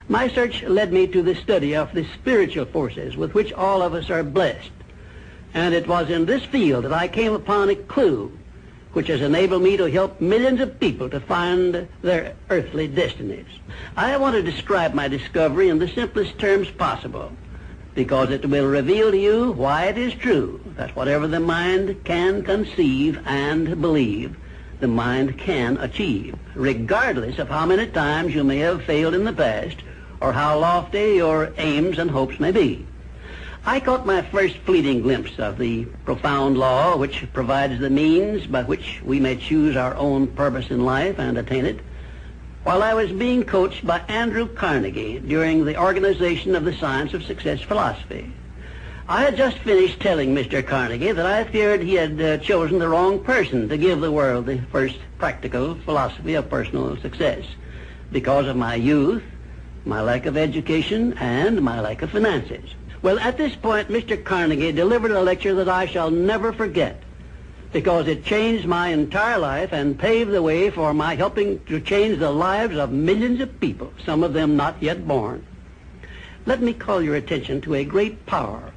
My search led me to the study of the spiritual forces with which all of us are blessed. And it was in this field that I came upon a clue which has enabled me to help millions of people to find their earthly destinies. I want to describe my discovery in the simplest terms possible, because it will reveal to you why it is true that whatever the mind can conceive and believe, the mind can achieve, regardless of how many times you may have failed in the past or how lofty your aims and hopes may be. I caught my first fleeting glimpse of the profound law which provides the means by which we may choose our own purpose in life and attain it, while I was being coached by Andrew Carnegie during the organization of the Science of Success philosophy. I had just finished telling Mr. Carnegie that I feared he had chosen the wrong person to give the world the first practical philosophy of personal success because of my youth, my lack of education, and my lack of finances. Well, at this point, Mr. Carnegie delivered a lecture that I shall never forget, because it changed my entire life and paved the way for my helping to change the lives of millions of people, some of them not yet born. Let me call your attention to a great power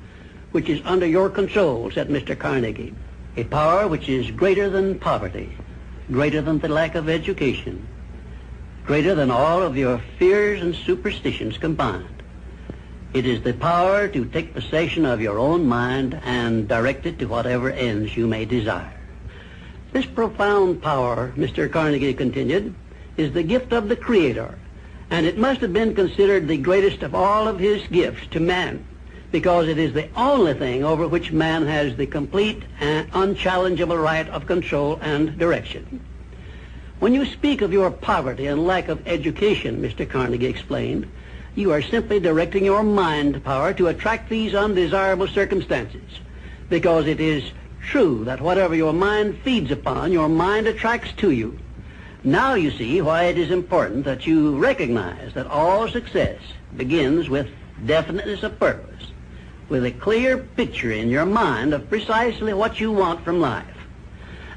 which is under your control, said Mr. Carnegie, a power which is greater than poverty, greater than the lack of education, greater than all of your fears and superstitions combined. It is the power to take possession of your own mind and direct it to whatever ends you may desire. This profound power, Mr. Carnegie continued, is the gift of the Creator, and it must have been considered the greatest of all of his gifts to man, because it is the only thing over which man has the complete and unchallengeable right of control and direction. When you speak of your poverty and lack of education, Mr. Carnegie explained, you are simply directing your mind power to attract these undesirable circumstances, because it is true that whatever your mind feeds upon, your mind attracts to you. Now you see why it is important that you recognize that all success begins with definiteness of purpose, with a clear picture in your mind of precisely what you want from life.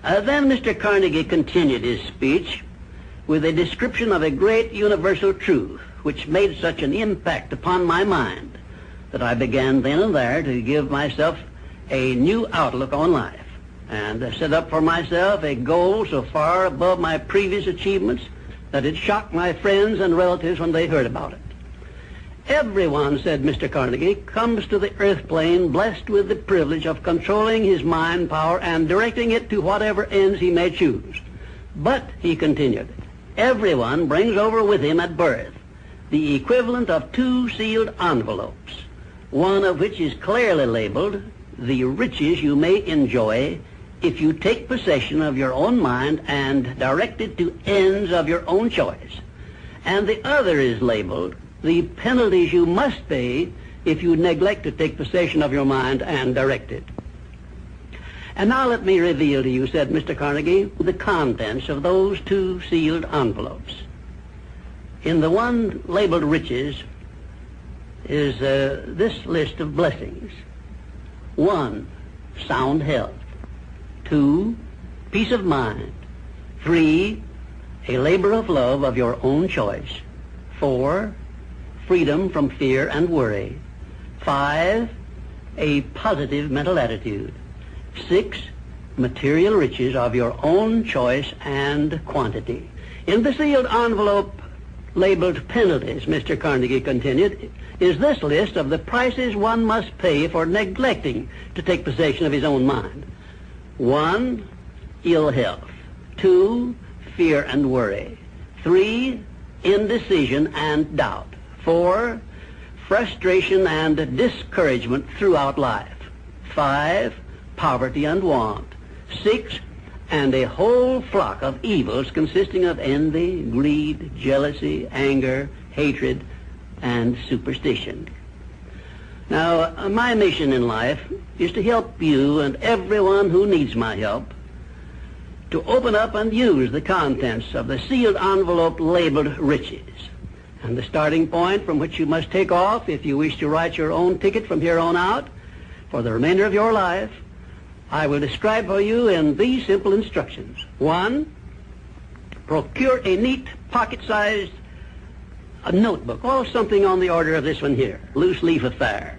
Then Mr. Carnegie continued his speech with a description of a great universal truth which made such an impact upon my mind that I began then and there to give myself a new outlook on life and set up for myself a goal so far above my previous achievements that it shocked my friends and relatives when they heard about it. Everyone, said Mr. Carnegie, comes to the earth plane blessed with the privilege of controlling his mind power and directing it to whatever ends he may choose. But, he continued, everyone brings over with him at birth the equivalent of 2 sealed envelopes, one of which is clearly labeled the riches you may enjoy if you take possession of your own mind and direct it to ends of your own choice, and the other is labeled the penalties you must pay if you neglect to take possession of your mind and direct it. And now let me reveal to you, said Mr. Carnegie, the contents of those 2 sealed envelopes. In the one labeled riches is this list of blessings. 1, sound health. 2, peace of mind. 3, a labor of love of your own choice. 4, freedom from fear and worry. 5, a positive mental attitude. 6, material riches of your own choice and quantity. In the sealed envelope labeled penalties, Mr. Carnegie continued, is this list of the prices one must pay for neglecting to take possession of his own mind. 1, ill health. 2, fear and worry. 3, indecision and doubt. 4, frustration and discouragement throughout life. 5, poverty and want. 6, and a whole flock of evils consisting of envy, greed, jealousy, anger, hatred, and superstition. Now, my mission in life is to help you and everyone who needs my help to open up and use the contents of the sealed envelope labeled riches. And the starting point from which you must take off if you wish to write your own ticket from here on out for the remainder of your life, I will describe for you in these simple instructions. 1, procure a neat pocket-sized a notebook, or something on the order of this one here, loose leaf affair.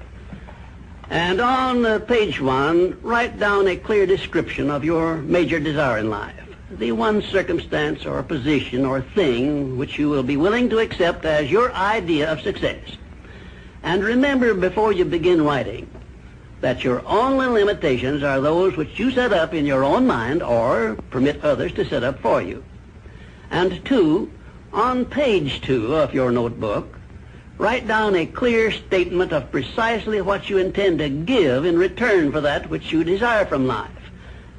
And on page 1, write down a clear description of your major desire in life, the one circumstance or position or thing which you will be willing to accept as your idea of success. And remember before you begin writing that your only limitations are those which you set up in your own mind or permit others to set up for you. And 2, on page 2 of your notebook, write down a clear statement of precisely what you intend to give in return for that which you desire from life.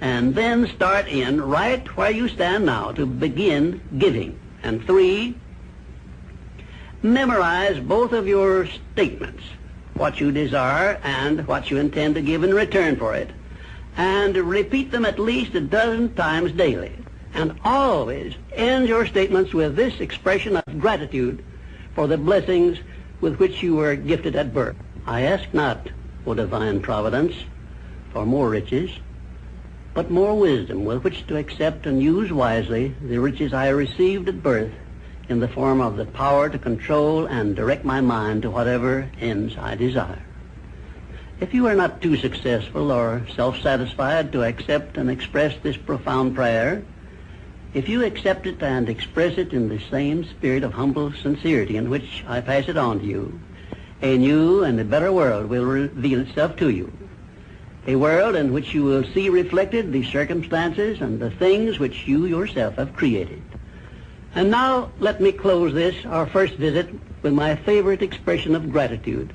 And then start in right where you stand now to begin giving. And 3, memorize both of your statements, what you desire and what you intend to give in return for it, and repeat them at least a dozen times daily. And always end your statements with this expression of gratitude for the blessings with which you were gifted at birth. I ask not, O divine providence, for more riches, but more wisdom with which to accept and use wisely the riches I received at birth in the form of the power to control and direct my mind to whatever ends I desire. If you are not too successful or self-satisfied to accept and express this profound prayer, if you accept it and express it in the same spirit of humble sincerity in which I pass it on to you, a new and a better world will reveal itself to you. A world in which you will see reflected the circumstances and the things which you yourself have created. And now let me close this, our first visit, with my favorite expression of gratitude.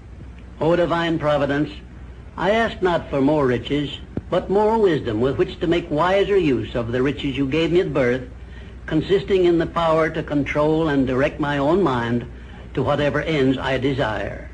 O divine providence, I ask not for more riches, but more wisdom with which to make wiser use of the riches you gave me at birth, consisting in the power to control and direct my own mind to whatever ends I desire.